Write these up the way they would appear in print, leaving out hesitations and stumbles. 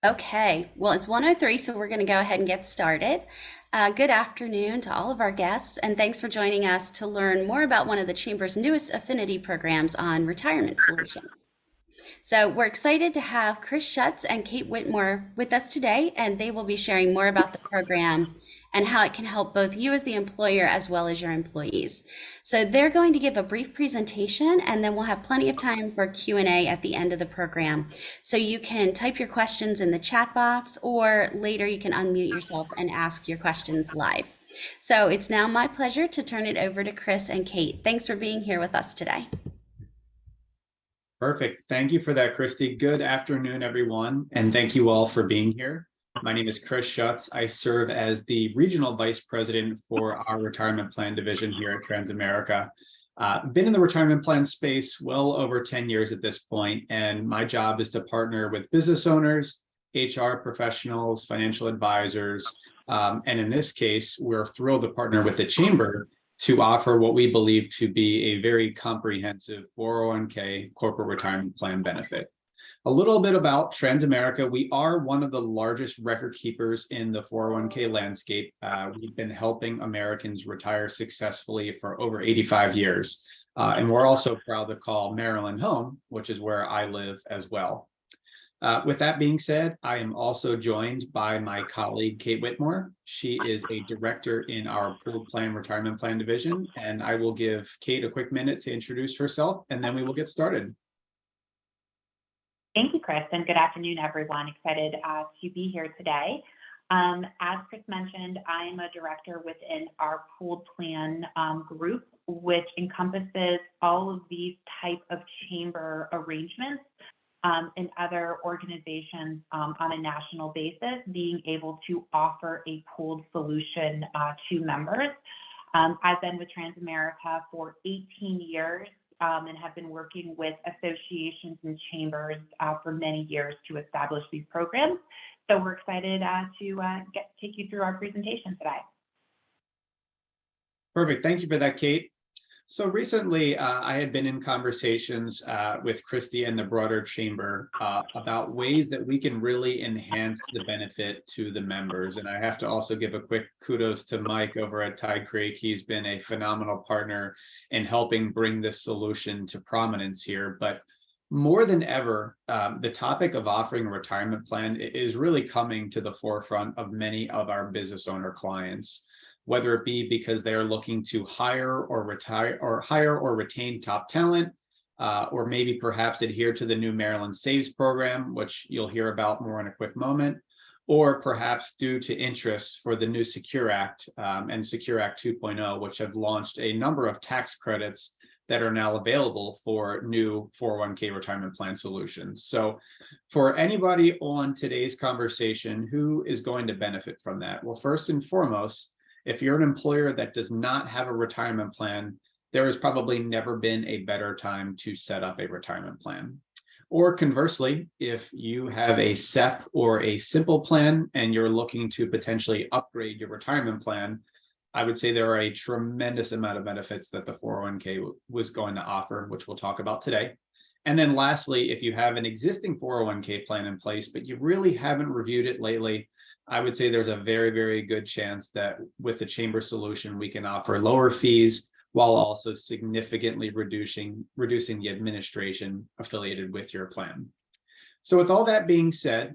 Okay, well, it's 1:03, so we're going to go ahead and get started. Good afternoon to all of our guests, and thanks for joining us to learn more about one of the Chamber's newest affinity programs on retirement solutions. So, we're excited to have Chris Schutz and Kate Whitmore with us today, and they will be sharing more about the program and how it can help both you as the employer as well as your employees. So, they're going to give a brief presentation, and then we'll have plenty of time for Q&A at the end of the program. So, you can type your questions in the chat box, or later you can unmute yourself and ask your questions live. So, it's now my pleasure to turn it over to Chris and Kate. Thanks for being here with us today. Perfect. Thank you for that, Christy. Good afternoon, everyone, and thank you all for being here. My name is Chris Schutz. I serve as the Regional Vice President for our retirement plan division here at Transamerica. Been in the retirement plan space well over 10 years at this point, and my job is to partner with business owners, HR professionals, financial advisors, and in this case, we're thrilled to partner with the Chamber to offer what we believe to be a very comprehensive 401k corporate retirement plan benefit. A little bit about Transamerica. We are one of the largest record keepers in the 401k landscape. We've been helping Americans retire successfully for over 85 years. And we're also proud to call Maryland home, which is where I live as well. With that being said, I am also joined by my colleague, Kate Whitmore. She is a director in our pooled plan retirement plan division, and I will give Kate a quick minute to introduce herself, and then we will get started. Thank you, Chris, and good afternoon, everyone. Excited to be here today. As Chris mentioned, I am a director within our pooled plan group, which encompasses all of these type of chamber arrangements and other organizations on a national basis, being able to offer a pooled solution to members. I've been with Transamerica for 18 years and have been working with associations and chambers for many years to establish these programs. So we're excited to take you through our presentation today. Perfect. Thank you for that, Kate. So recently, I had been in conversations with Christy and the broader chamber about ways that we can really enhance the benefit to the members. And I have to also give a quick kudos to Mike over at Tide Creek. He's been a phenomenal partner in helping bring this solution to prominence here. But more than ever, the topic of offering a retirement plan is really coming to the forefront of many of our business owner clients, whether it be because they're looking to hire or retain top talent, or maybe perhaps adhere to the new Maryland Saves program, which you'll hear about more in a quick moment, or perhaps due to interest for the new Secure Act and Secure Act 2.0, which have launched a number of tax credits that are now available for new 401k retirement plan solutions. So for anybody on today's conversation, who is going to benefit from that? Well, first and foremost, if you're an employer that does not have a retirement plan, there has probably never been a better time to set up a retirement plan. Or conversely, if you have a SEP or a simple plan and you're looking to potentially upgrade your retirement plan, I would say there are a tremendous amount of benefits that the 401k was going to offer, which we'll talk about today. And then lastly, if you have an existing 401k plan in place, but you really haven't reviewed it lately, I would say there's a very, very good chance that with the chamber solution, we can offer lower fees while also significantly reducing the administration affiliated with your plan. So with all that being said,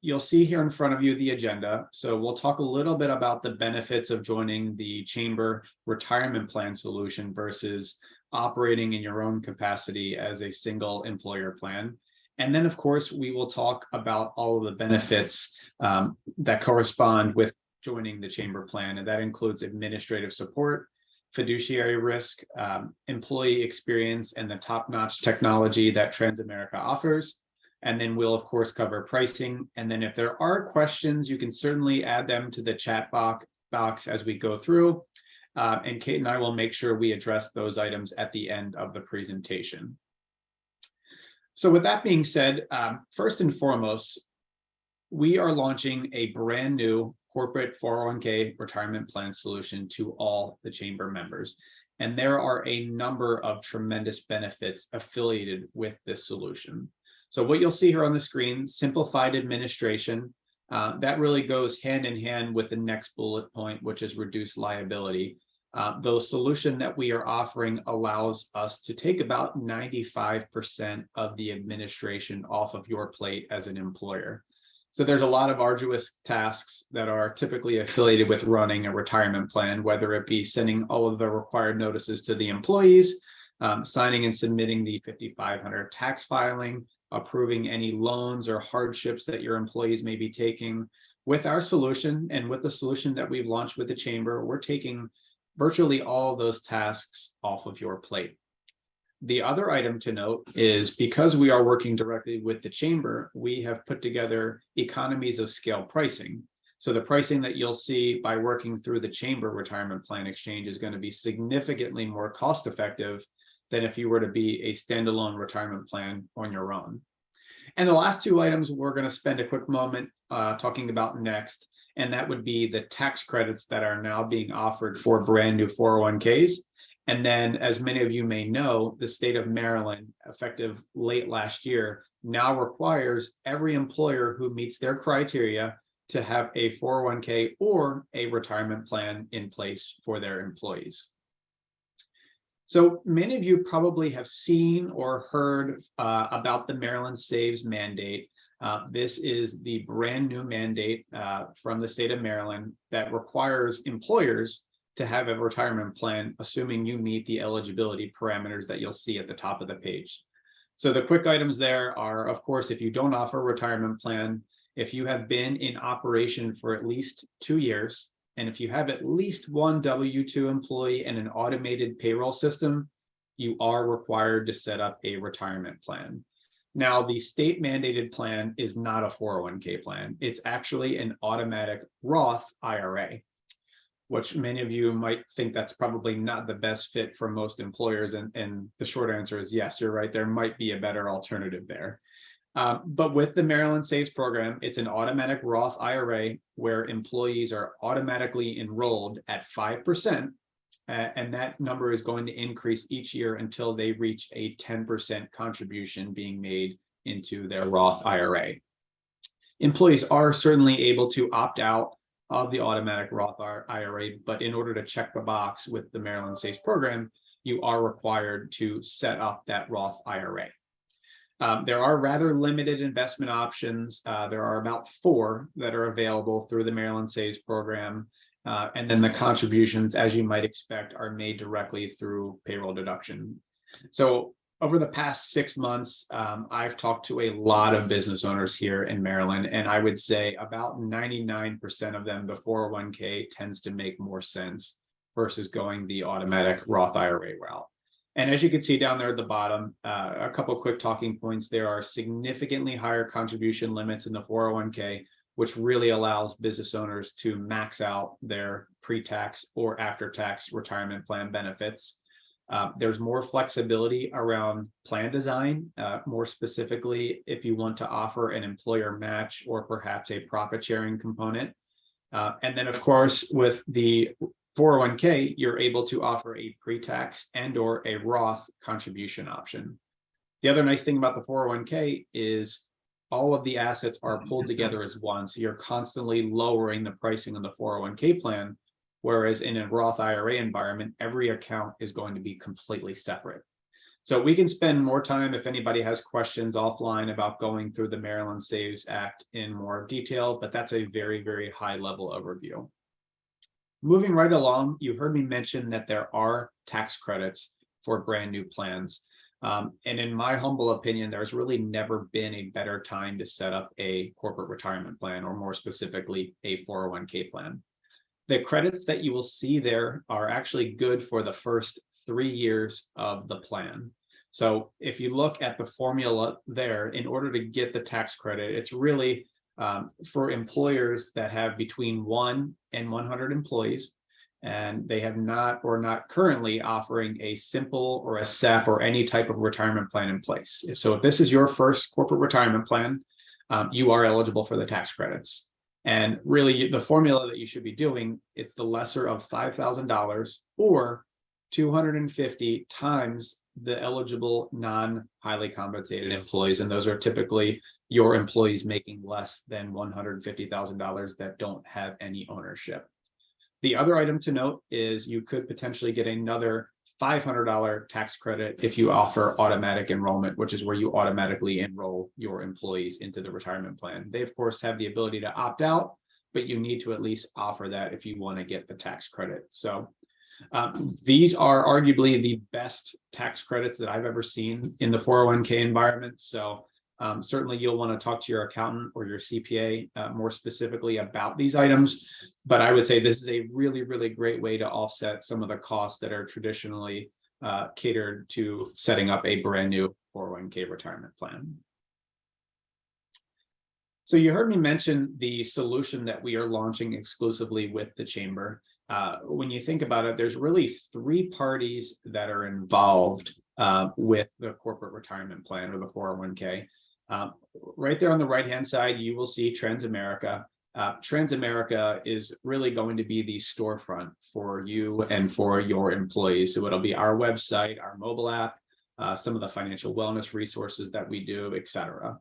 you'll see here in front of you the agenda. So we'll talk a little bit about the benefits of joining the chamber retirement plan solution versus operating in your own capacity as a single employer plan. And then, of course, we will talk about all of the benefits that correspond with joining the chamber plan. And that includes administrative support, fiduciary risk, employee experience, and the top-notch technology that Transamerica offers. And then we'll, of course, cover pricing. And then if there are questions, you can certainly add them to the chat box as we go through. And Kate and I will make sure we address those items at the end of the presentation. So with that being said, first and foremost, we are launching a brand new corporate 401k retirement plan solution to all the chamber members. And there are a number of tremendous benefits affiliated with this solution. So what you'll see here on the screen, simplified administration, that really goes hand in hand with the next bullet point, which is reduced liability. The solution that we are offering allows us to take about 95% of the administration off of your plate as an employer. So there's a lot of arduous tasks that are typically affiliated with running a retirement plan, whether it be sending all of the required notices to the employees, signing and submitting the 5500 tax filing, approving any loans or hardships that your employees may be taking. With our solution and with the solution that we've launched with the Chamber, we're taking virtually all of those tasks off of your plate. The other item to note is because we are working directly with the Chamber, we have put together economies of scale pricing. So the pricing that you'll see by working through the Chamber Retirement Plan Exchange is going to be significantly more cost effective than if you were to be a standalone retirement plan on your own. And the last two items we're going to spend a quick moment talking about next, and that would be the tax credits that are now being offered for brand new 401ks. And then, as many of you may know, the state of Maryland, effective late last year, now requires every employer who meets their criteria to have a 401k or a retirement plan in place for their employees. So many of you probably have seen or heard about the Maryland Saves mandate. This is the brand new mandate from the state of Maryland that requires employers to have a retirement plan, assuming you meet the eligibility parameters that you'll see at the top of the page. So the quick items there are, of course, if you don't offer a retirement plan, if you have been in operation for at least 2 years, and if you have at least one W-2 employee and an automated payroll system, you are required to set up a retirement plan. Now, the state mandated plan is not a 401k plan. It's actually an automatic Roth IRA, which many of you might think that's probably not the best fit for most employers. And the short answer is yes, you're right. There might be a better alternative there. But with the Maryland Saves program, it's an automatic Roth IRA where employees are automatically enrolled at 5%. And that number is going to increase each year until they reach a 10% contribution being made into their Roth IRA. Employees are certainly able to opt out of the automatic Roth IRA, but in order to check the box with the Maryland Saves program, you are required to set up that Roth IRA. There are rather limited investment options. There are about 4 that are available through the Maryland Saves program. And then the contributions, as you might expect, are made directly through payroll deduction. So over the past 6 months, I've talked to a lot of business owners here in Maryland, and I would say about 99% of them, the 401k tends to make more sense versus going the automatic Roth IRA route. And as you can see down there at the bottom, a couple of quick talking points. There are significantly higher contribution limits in the 401k, which really allows business owners to max out their pre-tax or after-tax retirement plan benefits. There's more flexibility around plan design, more specifically if you want to offer an employer match or perhaps a profit sharing component. And then, of course, with the 401k, you're able to offer a pre-tax and or a Roth contribution option. The other nice thing about the 401k is all of the assets are pulled together as one. So you're constantly lowering the pricing on the 401k plan, whereas in a Roth IRA environment, every account is going to be completely separate. So we can spend more time if anybody has questions offline about going through the Maryland Saves Act in more detail, but that's a very, very high level overview. Moving right along, you heard me mention that there are tax credits for brand new plans. And in my humble opinion, there's really never been a better time to set up a corporate retirement plan, or more specifically, a 401k plan. The credits that you will see there are actually good for the first 3 years of the plan. So if you look at the formula there, in order to get the tax credit, it's really for employers that have between 1 and 100 employees, and they have not or not currently offering a simple or a SEP or any type of retirement plan in place. So if this is your first corporate retirement plan, you are eligible for the tax credits. And really the formula that you should be doing, it's the lesser of $5,000 or 250 times the eligible non-highly compensated employees. And those are typically your employees making less than $150,000 that don't have any ownership. The other item to note is you could potentially get another $500 tax credit if you offer automatic enrollment, which is where you automatically enroll your employees into the retirement plan. They, of course, have the ability to opt out, but you need to at least offer that if you want to get the tax credit. So these are arguably the best tax credits that I've ever seen in the 401k environment. So certainly you'll want to talk to your accountant or your CPA more specifically about these items. But I would say this is a really, really great way to offset some of the costs that are traditionally catered to setting up a brand new 401k retirement plan. So you heard me mention the solution that we are launching exclusively with the Chamber. When you think about it, there's really three parties that are involved with the corporate retirement plan or the 401k. Right there on the right-hand side, you will see Transamerica. Transamerica is really going to be the storefront for you and for your employees. So it'll be our website, our mobile app, some of the financial wellness resources that we do, et cetera.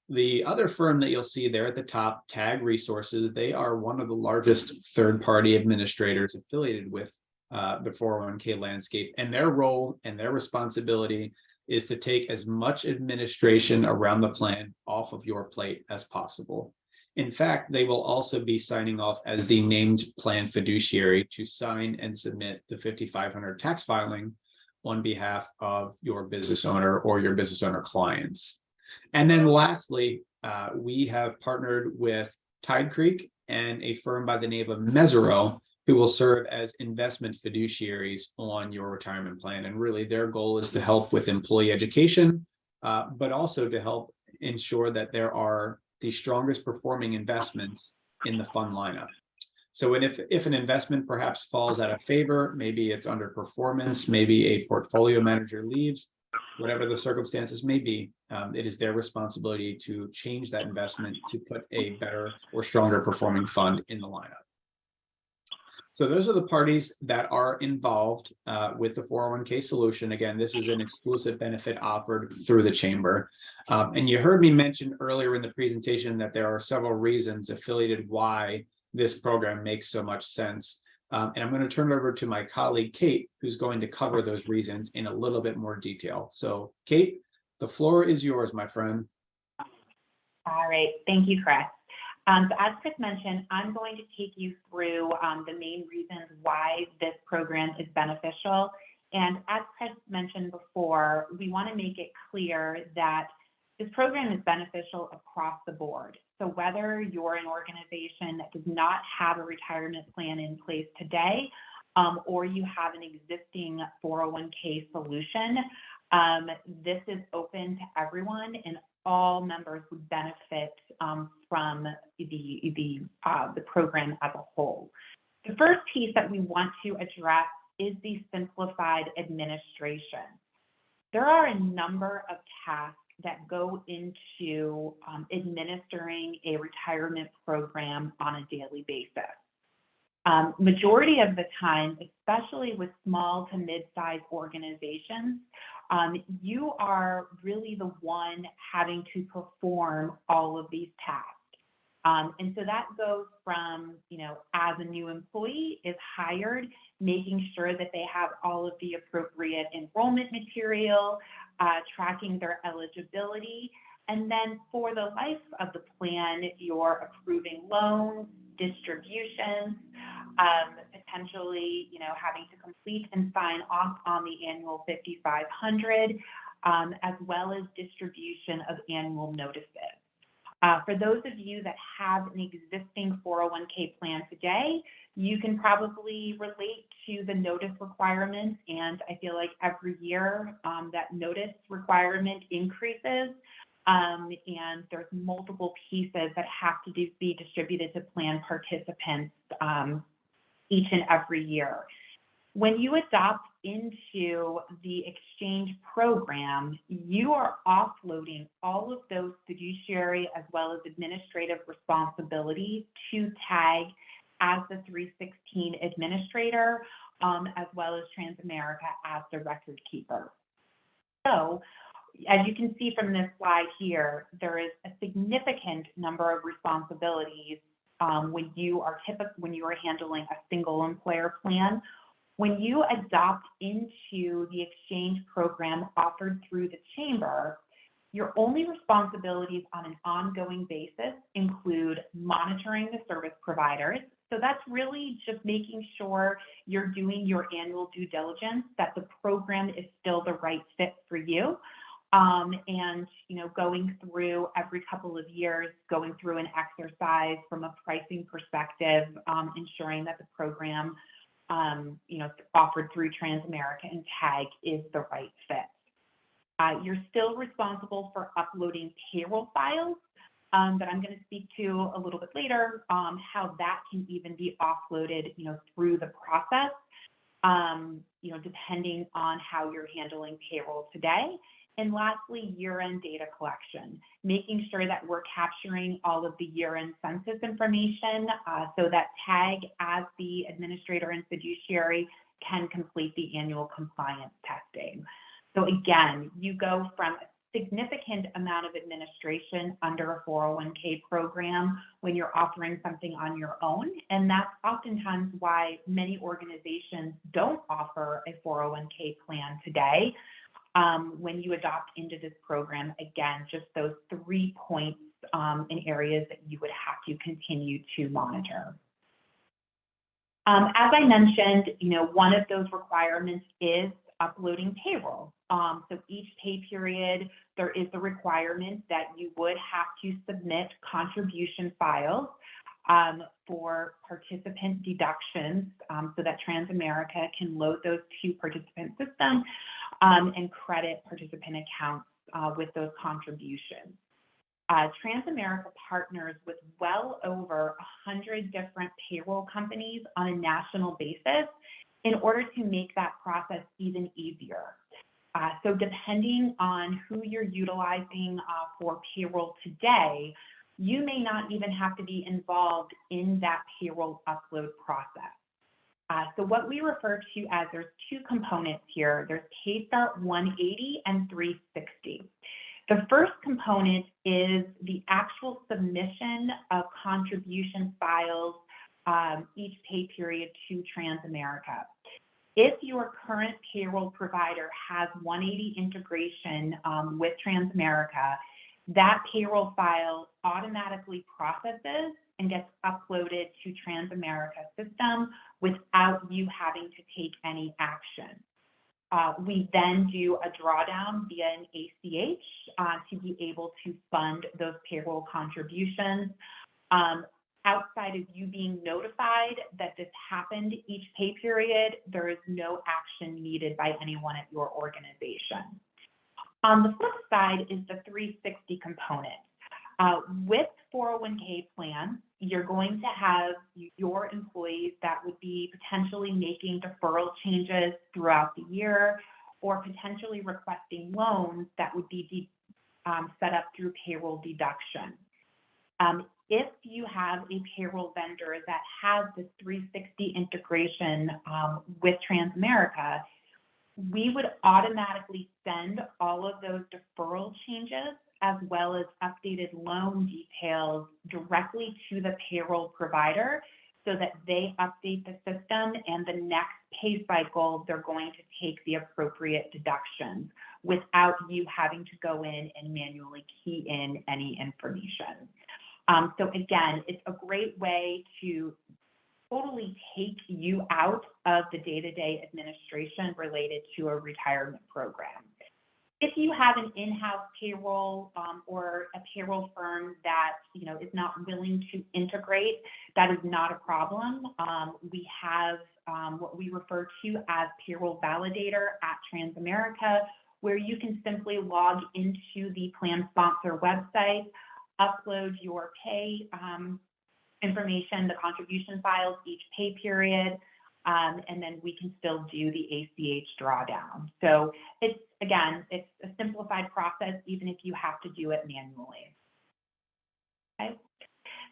The other firm that you'll see there at the top, Tag Resources, they are one of the largest third-party administrators affiliated with the 401k landscape, and their role and their responsibility is to take as much administration around the plan off of your plate as possible. In fact, they will also be signing off as the named plan fiduciary to sign and submit the 5500 tax filing on behalf of your business owner or your business owner clients. And then lastly, we have partnered with Tide Creek and a firm by the name of Mesero, who will serve as investment fiduciaries on your retirement plan. And really their goal is to help with employee education, but also to help ensure that there are the strongest performing investments in the fund lineup. So if an investment perhaps falls out of favor, maybe it's underperformance, maybe a portfolio manager leaves, whatever the circumstances may be, it is their responsibility to change that investment to put a better or stronger performing fund in the lineup. So those are the parties that are involved with the 401k solution. Again, this is an exclusive benefit offered through the Chamber. And you heard me mention earlier in the presentation that there are several reasons affiliated why this program makes so much sense. And I'm going to turn it over to my colleague, Kate, who's going to cover those reasons in a little bit more detail. So Kate, the floor is yours, my friend. All right, thank you, Chris. So as Chris mentioned, I'm going to take you through the main reasons why this program is beneficial. And as Chris mentioned before, we want to make it clear that this program is beneficial across the board. So whether you're an organization that does not have a retirement plan in place today, or you have an existing 401k solution, this is open to everyone, and all members would benefit from the program as a whole. The first piece that we want to address is the simplified administration. There are a number of tasks that go into administering a retirement program on a daily basis. Majority of the time, especially with small to mid-sized organizations, you are really the one having to perform all of these tasks. And so that goes from, as a new employee is hired, making sure that they have all of the appropriate enrollment material, tracking their eligibility, and then for the life of the plan, you're approving loans, distributions, potentially, having to complete and sign off on the annual 5500, as well as distribution of annual notices. For those of you that have an existing 401k plan today, you can probably relate to the notice requirements, and I feel like every year that notice requirement increases, and there's multiple pieces that have to be distributed to plan participants each and every year. When you adopt into the exchange program, you are offloading all of those fiduciary as well as administrative responsibilities to TAG as the 316 administrator, as well as Transamerica as the record keeper. So, as you can see from this slide here, there is a significant number of responsibilities when you are handling a single employer plan. When you adopt into the exchange program offered through the chamber, your only responsibilities on an ongoing basis include monitoring the service providers. So that's really just making sure you're doing your annual due diligence, that the program is still the right fit for you. And, going through every couple of years, going through an exercise from a pricing perspective, ensuring that the program, offered through Transamerica and TAG is the right fit. You're still responsible for uploading payroll files that I'm going to speak to a little bit later, how that can even be offloaded, through the process, depending on how you're handling payroll today. And lastly, year-end data collection, making sure that we're capturing all of the year-end census information so that TAG, as the administrator and fiduciary, can complete the annual compliance testing. So again, you go from a significant amount of administration under a 401k program when you're offering something on your own. And that's oftentimes why many organizations don't offer a 401k plan today. When you adopt into this program, again, just those 3 points in areas that you would have to continue to monitor. As I mentioned, one of those requirements is uploading payroll. So each pay period, there is the requirement that you would have to submit contribution files for participant deductions so that Transamerica can load those to participant systems and credit participant accounts with those contributions. Transamerica partners with well over 100 different payroll companies on a national basis in order to make that process even easier. So depending on who you're utilizing for payroll today, you may not even have to be involved in that payroll upload process. So what we refer to as, there's 2 components here. There's PayStart 180 and 360. The first component is the actual submission of contribution files each pay period to Transamerica. If your current payroll provider has 180 integration with Transamerica, that payroll file automatically processes and gets uploaded to Transamerica system without you having to take any action. We then do a drawdown via an ACH to be able to fund those payroll contributions. Outside of you being notified that this happened each pay period, there is no action needed by anyone at your organization. On the flip side is the 360 component. With 401k plans, you're going to have your employees that would be potentially making deferral changes throughout the year or potentially requesting loans that would be set up through payroll deduction. If you have a payroll vendor that has this 360 integration with Transamerica, we would automatically send all of those deferral changes as well as updated loan details directly to the payroll provider so that they update the system, and the next pay cycle, they're going to take the appropriate deductions without you having to go in and manually key in any information. So again, it's a great way to totally take you out of the day-to-day administration related to a retirement program. If you have an in-house payroll or a payroll firm that is not willing to integrate, that is not a problem. We have what we refer to as payroll validator at Transamerica, where you can simply log into the plan sponsor website, upload your pay information, the contribution files each pay period, and then we can still do the ACH drawdown. So it's a simplified process, even if you have to do it manually. Okay.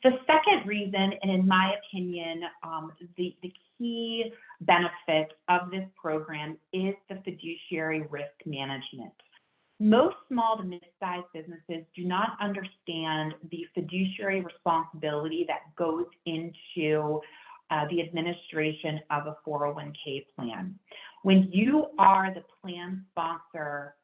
The second reason, and in my opinion, the key benefit of this program is the fiduciary risk management. Most small to mid-sized businesses do not understand the fiduciary responsibility that goes into the administration of a 401k plan. When you are the plan sponsor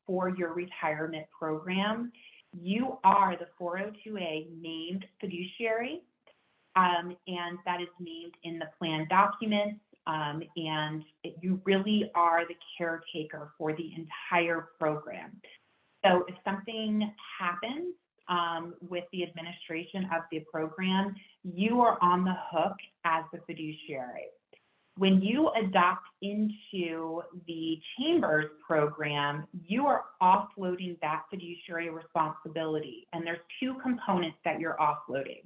for your retirement program, you are the 402A named fiduciary, and that is named in the plan documents, and you really are the caretaker for the entire program. So if something happens with the administration of the program, you are on the hook as the fiduciary. When you adopt into the Chambers program, you are offloading that fiduciary responsibility. And there's two components that you're offloading.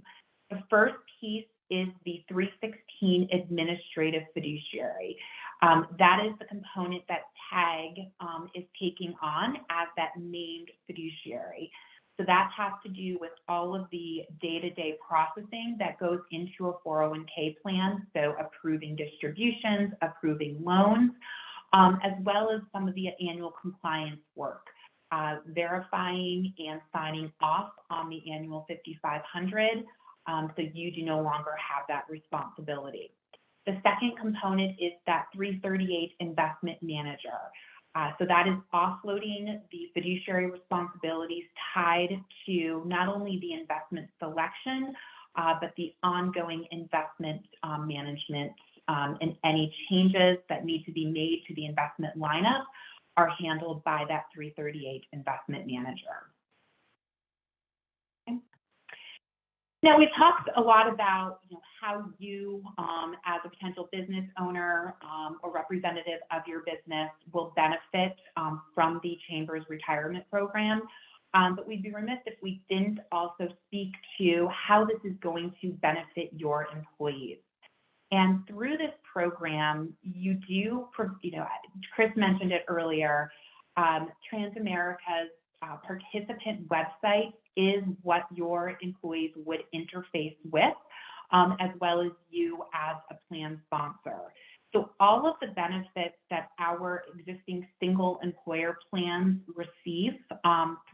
The first piece is the 316 administrative fiduciary. That is the component that TAG is taking on as that named fiduciary. So that has to do with all of the day-to-day processing that goes into a 401k plan, so approving distributions, approving loans, as well as some of the annual compliance work, verifying and signing off on the annual 5500, so you do no longer have that responsibility. The second component is that 338 investment manager. So that is offloading the fiduciary responsibilities tied to not only the investment selection, but the ongoing investment management, and any changes that need to be made to the investment lineup are handled by that 338 investment manager. Okay. Now, we've talked a lot about how you, as a potential business owner or representative of your business, will benefit from the Chambers retirement program. But we'd be remiss if we didn't also speak to how this is going to benefit your employees. And through this program, you do, Chris mentioned it earlier, Transamerica's participant website is what your employees would interface with, as well as you as a plan sponsor. So all of the benefits that our existing single employer plans receive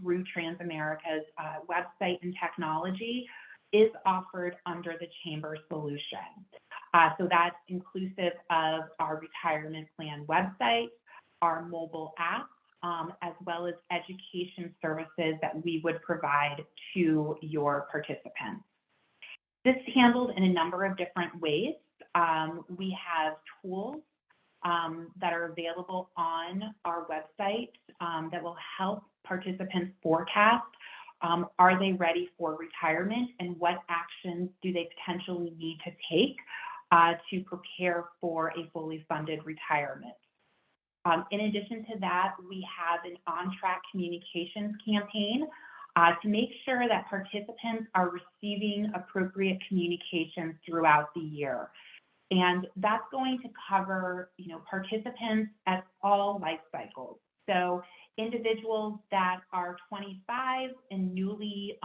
through Transamerica's website and technology is offered under the Chamber solution. So that's inclusive of our retirement plan website, our mobile app, as well as education services that we would provide to your participants. This is handled in a number of different ways. We have tools that are available on our website that will help participants forecast, are they ready for retirement, and what actions do they potentially need to take to prepare for a fully funded retirement. In addition to that, we have an on-track communications campaign to make sure that participants are receiving appropriate communications throughout the year. And that's going to cover, participants at all life cycles. So individuals that are 25 and newly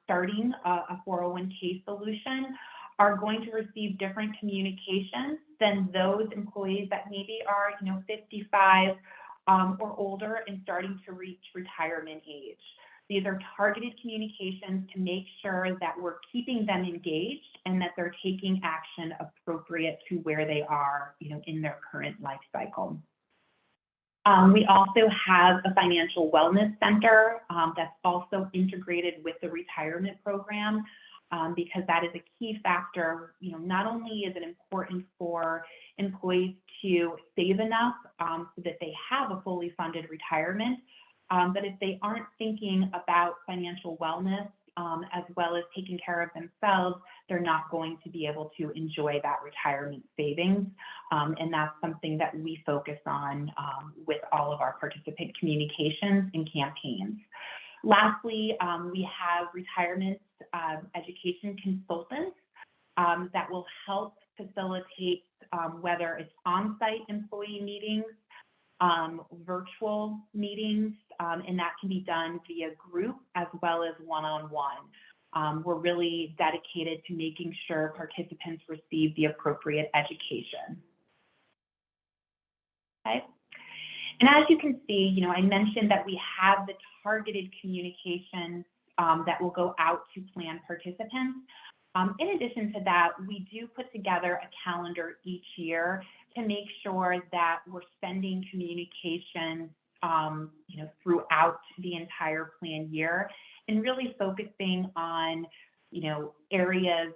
starting a 401k solution are going to receive different communications than those employees that maybe are, 55 or older and starting to reach retirement age. These are targeted communications to make sure that we're keeping them engaged and that they're taking action appropriate to where they are, in their current life cycle. We also have a financial wellness center that's also integrated with the retirement program. Because that is a key factor. Not only is it important for employees to save enough so that they have a fully funded retirement, but if they aren't thinking about financial wellness as well as taking care of themselves, they're not going to be able to enjoy that retirement savings. And that's something that we focus on with all of our participant communications and campaigns. Lastly, we have retirement education consultants that will help facilitate whether it's on-site employee meetings, virtual meetings, and that can be done via group as well as one-on-one. we're really dedicated to making sure participants receive the appropriate education. Okay. And as you can see, I mentioned that we have the targeted communication that will go out to plan participants. In addition to that, we do put together a calendar each year to make sure that we're sending communication, throughout the entire plan year, and really focusing on, areas,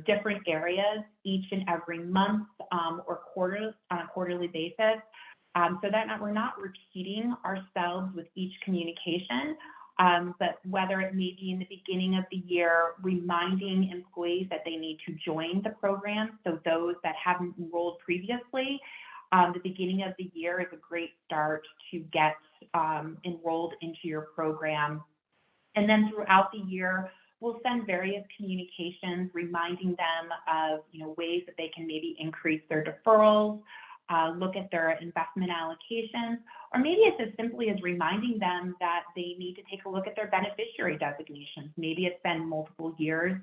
different areas each and every month or on a quarterly basis, so that we're not repeating ourselves with each communication. But whether it may be in the beginning of the year, reminding employees that they need to join the program. So those that haven't enrolled previously, the beginning of the year is a great start to get enrolled into your program. And then throughout the year, we'll send various communications reminding them of ways that they can maybe increase their deferrals, look at their investment allocations, or maybe it's as simply as reminding them that they need to take a look at their beneficiary designations. Maybe it's been multiple years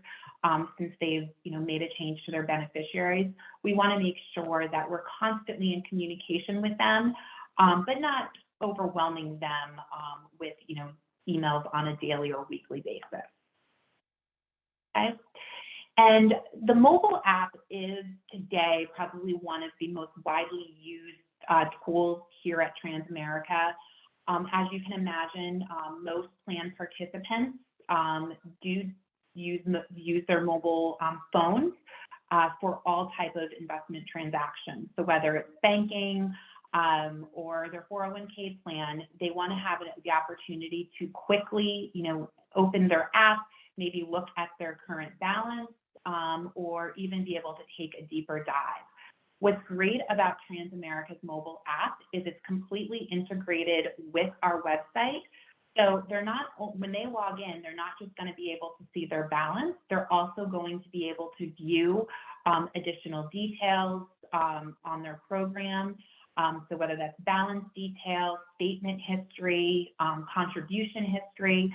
since they've made a change to their beneficiaries. We want to make sure that we're constantly in communication with them, but not overwhelming them with emails on a daily or weekly basis. Okay. And the mobile app is today probably one of the most widely used tools here at Transamerica. As you can imagine, most plan participants do use their mobile phones for all type of investment transactions. So whether it's banking or their 401k plan, they want to have the opportunity to quickly, open their app, maybe look at their current balance, or even be able to take a deeper dive. What's great about Transamerica's mobile app is it's completely integrated with our website. So when they log in, they're not just going to be able to see their balance, they're also going to be able to view additional details on their program. So whether that's balance details, statement history, contribution history,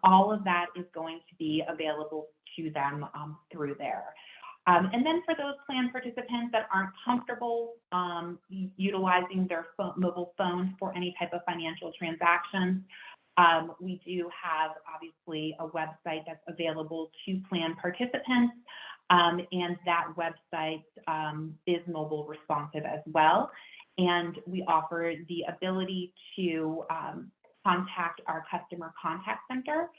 all of that is going to be available to them through there. And then for those plan participants that aren't comfortable utilizing their mobile phone for any type of financial transactions, we do have obviously a website that's available to plan participants, and that website is mobile responsive as well. And we offer the ability to contact our customer contact center.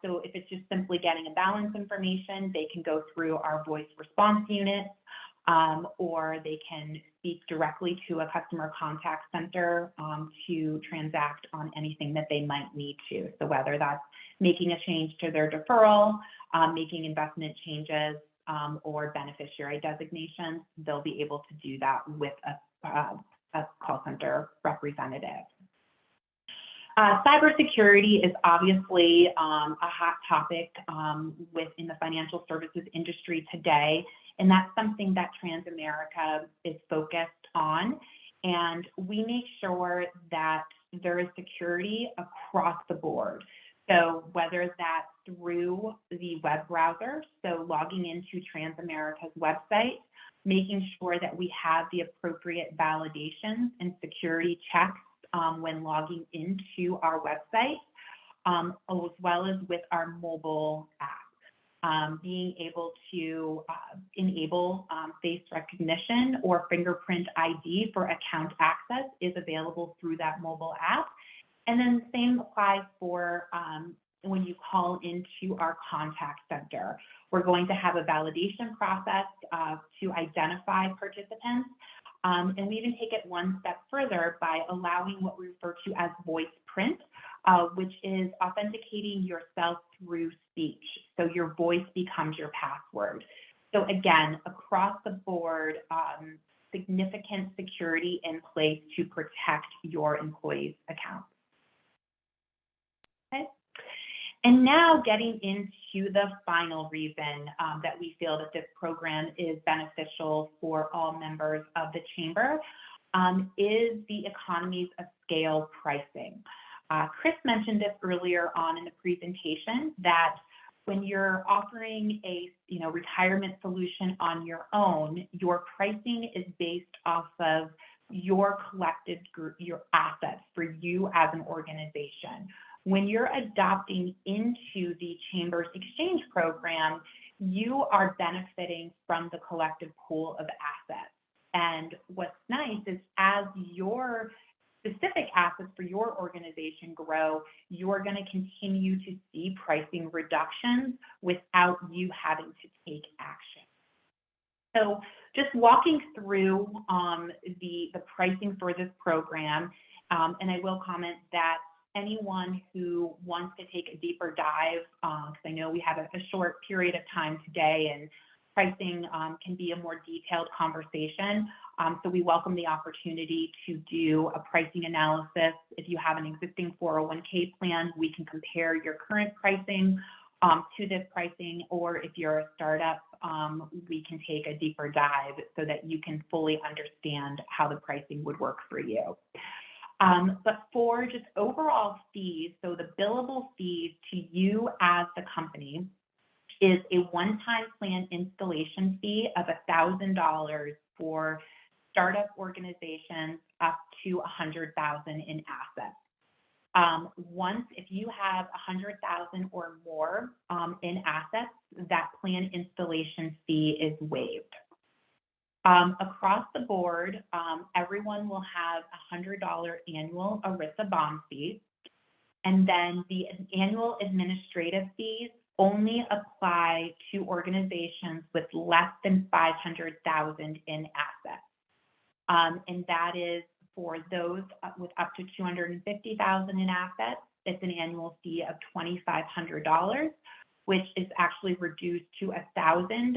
So if it's just simply getting a balance information, they can go through our voice response unit, or they can speak directly to a customer contact center to transact on anything that they might need to. So whether that's making a change to their deferral, making investment changes, or beneficiary designations, they'll be able to do that with a call center representative. Cybersecurity is obviously a hot topic within the financial services industry today, and that's something that Transamerica is focused on. And we make sure that there is security across the board. So whether that's through the web browser, so logging into Transamerica's website, making sure that we have the appropriate validations and security checks when logging into our website, as well as with our mobile app. Being able to enable face recognition or fingerprint ID for account access is available through that mobile app. And then the same applies for when you call into our contact center. We're going to have a validation process to identify participants. And we even take it one step further by allowing what we refer to as voice print, which is authenticating yourself through speech. So your voice becomes your password. So again, across the board, significant security in place to protect your employees' accounts. Okay. And now getting into the final reason that we feel that this program is beneficial for all members of the Chamber is the economies of scale pricing. Chris mentioned this earlier on in the presentation that when you're offering a retirement solution on your own, your pricing is based off of your collected group, your assets for you as an organization. When you're adopting into the Chamber's exchange program, you are benefiting from the collective pool of assets. And what's nice is as your specific assets for your organization grow, you're going to continue to see pricing reductions without you having to take action. So just walking through the pricing for this program, and I will comment that anyone who wants to take a deeper dive, because I know we have a short period of time today and pricing can be a more detailed conversation. So we welcome the opportunity to do a pricing analysis. If you have an existing 401k plan, we can compare your current pricing to this pricing, or if you're a startup, we can take a deeper dive so that you can fully understand how the pricing would work for you. But for just overall fees, so the billable fees to you as the company is a one-time plan installation fee of $1,000 for startup organizations up to $100,000 in assets. Once, if you have $100,000 or more in assets, that plan installation fee is waived. Across the board, everyone will have a $100 annual ERISA bond fee, and then the annual administrative fees only apply to organizations with less than $500,000 in assets. And that is for those with up to $250,000 in assets, it's an annual fee of $2,500, which is actually reduced to $1,000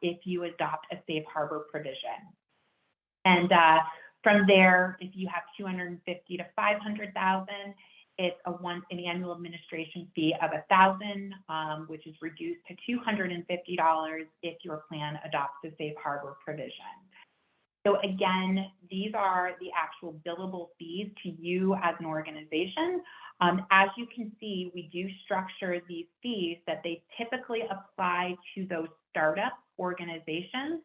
if you adopt a safe harbor provision. And from there, if you have $250,000 to $500,000, it's an annual administration fee of $1,000, which is reduced to $250 if your plan adopts a safe harbor provision. So again, these are the actual billable fees to you as an organization. As you can see, we do structure these fees that they typically apply to those startup organizations.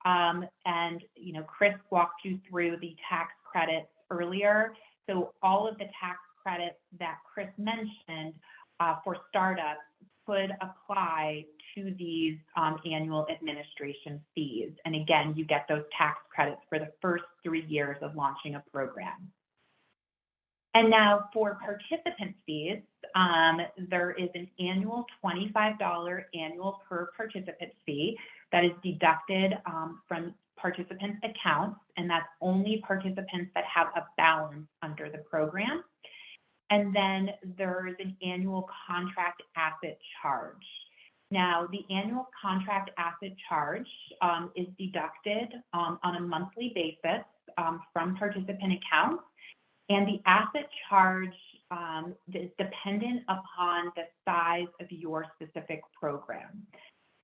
And Chris walked you through the tax credits earlier. So all of the tax credits that Chris mentioned for startups could apply to these annual administration fees. And again, you get those tax credits for the first 3 years of launching a program. And now for participant fees, there is an annual $25 annual per participant fee that is deducted from participants' accounts, and that's only participants that have a balance under the program. And then there's an annual contract asset charge. Now, the annual contract asset charge is deducted on a monthly basis from participant accounts, and the asset charge is dependent upon the size of your specific program.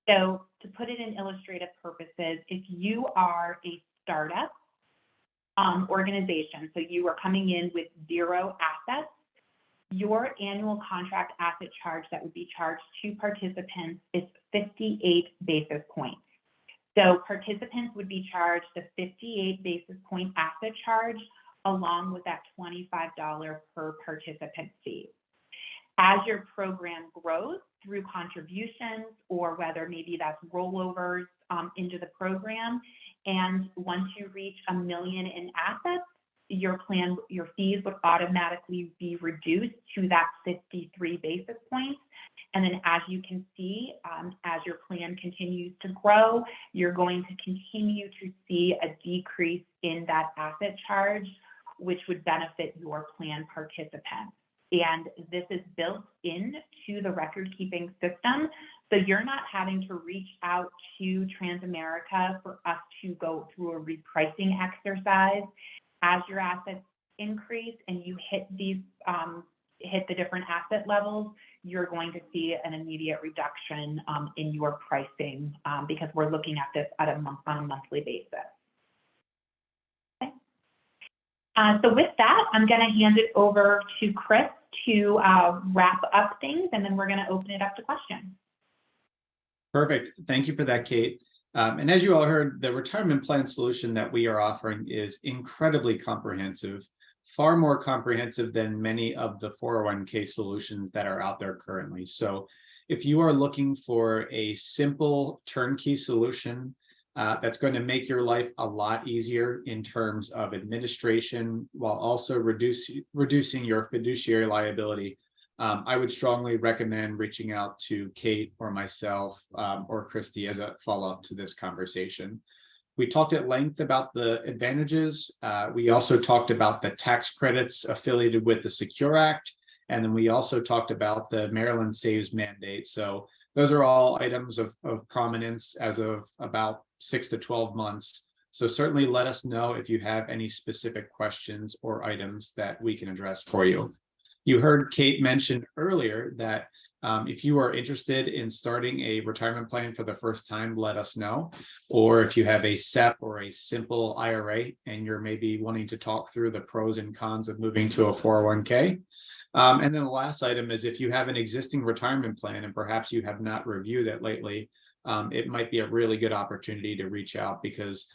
So to put it in illustrative purposes, if you are a startup organization, so you are coming in with 0 assets, your annual contract asset charge that would be charged to participants is 58 basis points. So participants would be charged the 58 basis point asset charge along with that $25 per participant fee. As your program grows through contributions or whether maybe that's rollovers into the program, and once you reach $1 million in assets, your fees would automatically be reduced to that 53 basis points. And then as you can see, as your plan continues to grow, you're going to continue to see a decrease in that asset charge, which would benefit your plan participants. And this is built into the record-keeping system, so you're not having to reach out to Transamerica for us to go through a repricing exercise. As your assets increase and you hit the different asset levels, you're going to see an immediate reduction in your pricing because we're looking at this on a monthly basis. Okay. So with that, I'm going to hand it over to Chris to wrap up things, and then we're going to open it up to questions. Perfect. Thank you for that, Kate. And as you all heard, the retirement plan solution that we are offering is incredibly comprehensive, far more comprehensive than many of the 401k solutions that are out there currently. So if you are looking for a simple turnkey solution that's going to make your life a lot easier in terms of administration while also reducing your fiduciary liability, I would strongly recommend reaching out to Kate or myself or Christy as a follow-up to this conversation. We talked at length about the advantages. We also talked about the tax credits affiliated with the Secure Act. And then we also talked about the Maryland Saves mandate. So those are all items of prominence as of about 6 to 12 months. So certainly let us know if you have any specific questions or items that we can address for you. You heard Kate mention earlier that if you are interested in starting a retirement plan for the first time, let us know. Or if you have a SEP or a simple IRA and you're maybe wanting to talk through the pros and cons of moving to a 401k. And then the last item is if you have an existing retirement plan and perhaps you have not reviewed it lately, it might be a really good opportunity to reach out, because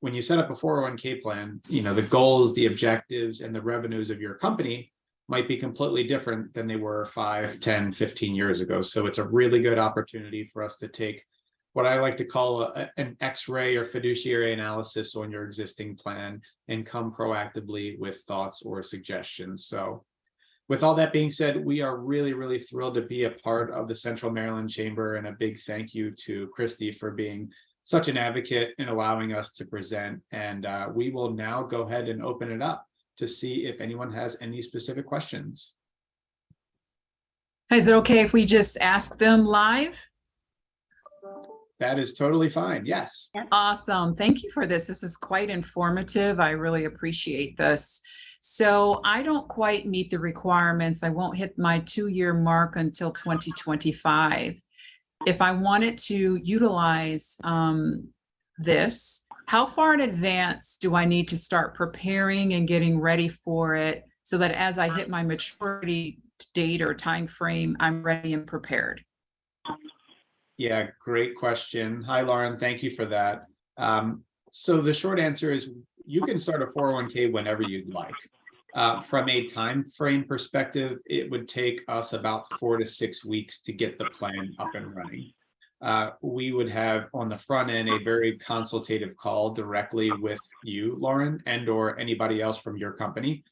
when you set up a 401k plan, the goals, the objectives, and the revenues of your company might be completely different than they were 5, 10, 15 years ago. So it's a really good opportunity for us to take what I like to call an X-ray or fiduciary analysis on your existing plan and come proactively with thoughts or suggestions. So with all that being said, we are really, really thrilled to be a part of the Central Maryland Chamber, and a big thank you to Christy for being such an advocate in allowing us to present. And we will now go ahead and open it up to see if anyone has any specific questions. Is it okay if we just ask them live? That is totally fine. Yes. Awesome. Thank you for this. This is quite informative. I really appreciate this. So I don't quite meet the requirements. I won't hit my 2-year mark until 2025. If I wanted to utilize this, how far in advance do I need to start preparing and getting ready for it so that as I hit my maturity date or time frame, I'm ready and prepared? Yeah, great question. Hi, Lauren. Thank you for that. So the short answer is you can start a 401k whenever you'd like. From a time frame perspective, it would take us about 4 to 6 weeks to get the plan up and running. We would have on the front end a very consultative call directly with you, Lauren, and or anybody else from your company,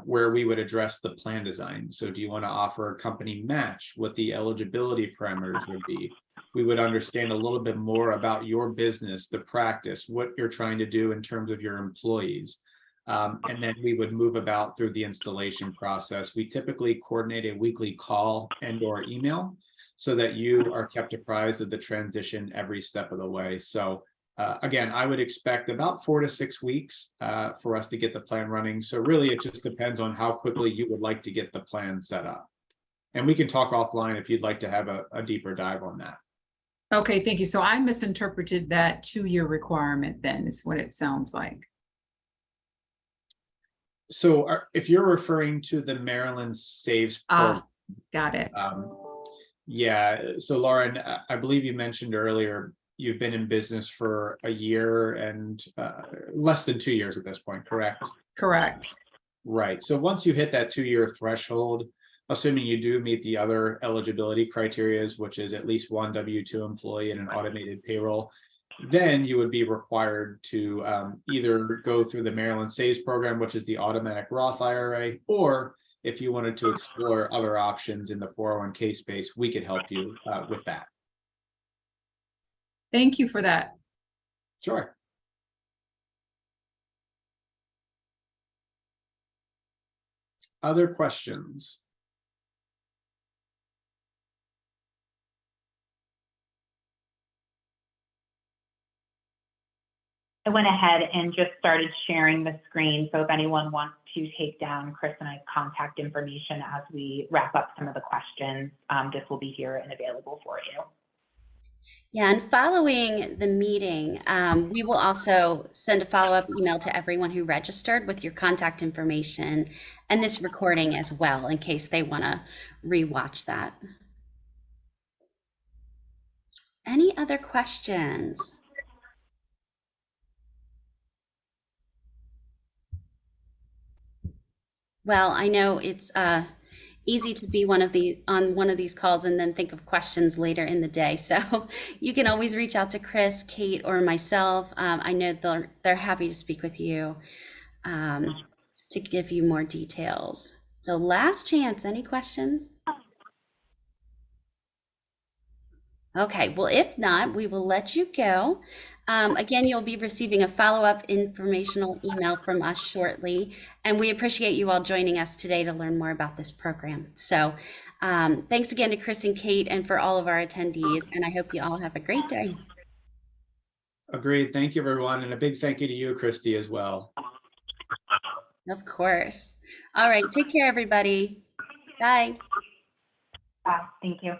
where we would address the plan design. So do you want to offer a company match? What the eligibility parameters would be? We would understand a little bit more about your business, the practice, what you're trying to do in terms of your employees. And then we would move about through the installation process. We typically coordinate a weekly call and or email so that you are kept apprised of the transition every step of the way. So again, I would expect about 4 to 6 weeks for us to get the plan running. So really, it just depends on how quickly you would like to get the plan set up. And we can talk offline if you'd like to have a deeper dive on that. Okay, thank you. So I misinterpreted that 2-year requirement then, is what it sounds like. So if you're referring to the Maryland Saves program, got it. Yeah. So Lauren, I believe you mentioned earlier, you've been in business for a year and less than 2 years at this point, correct? Correct. Right. So once you hit that 2-year threshold, assuming you do meet the other eligibility criteria, which is at least one W-2 employee and an automated payroll, then you would be required to either go through the Maryland Saves program, which is the automatic Roth IRA, or if you wanted to explore other options in the 401k space, we could help you with that. Thank you for that. Sure. Other questions? I went ahead and just started sharing the screen. So if anyone wants to take down Chris and I's contact information as we wrap up some of the questions, this will be here and available for you. Yeah, and following the meeting, we will also send a follow-up email to everyone who registered with your contact information and this recording as well, in case they want to rewatch that. Any other questions? Well, I know it's easy to be on one of these calls and then think of questions later in the day. So you can always reach out to Chris, Kate, or myself. I know they're happy to speak with you to give you more details. So last chance, any questions? Okay, well, if not, we will let you go. Again, you'll be receiving a follow-up informational email from us shortly, and we appreciate you all joining us today to learn more about this program. So thanks again to Chris and Kate and for all of our attendees, and I hope you all have a great day. Agreed. Thank you, everyone. And a big thank you to you, Christy, as well. Of course. All right, take care, everybody. Bye. Thank you.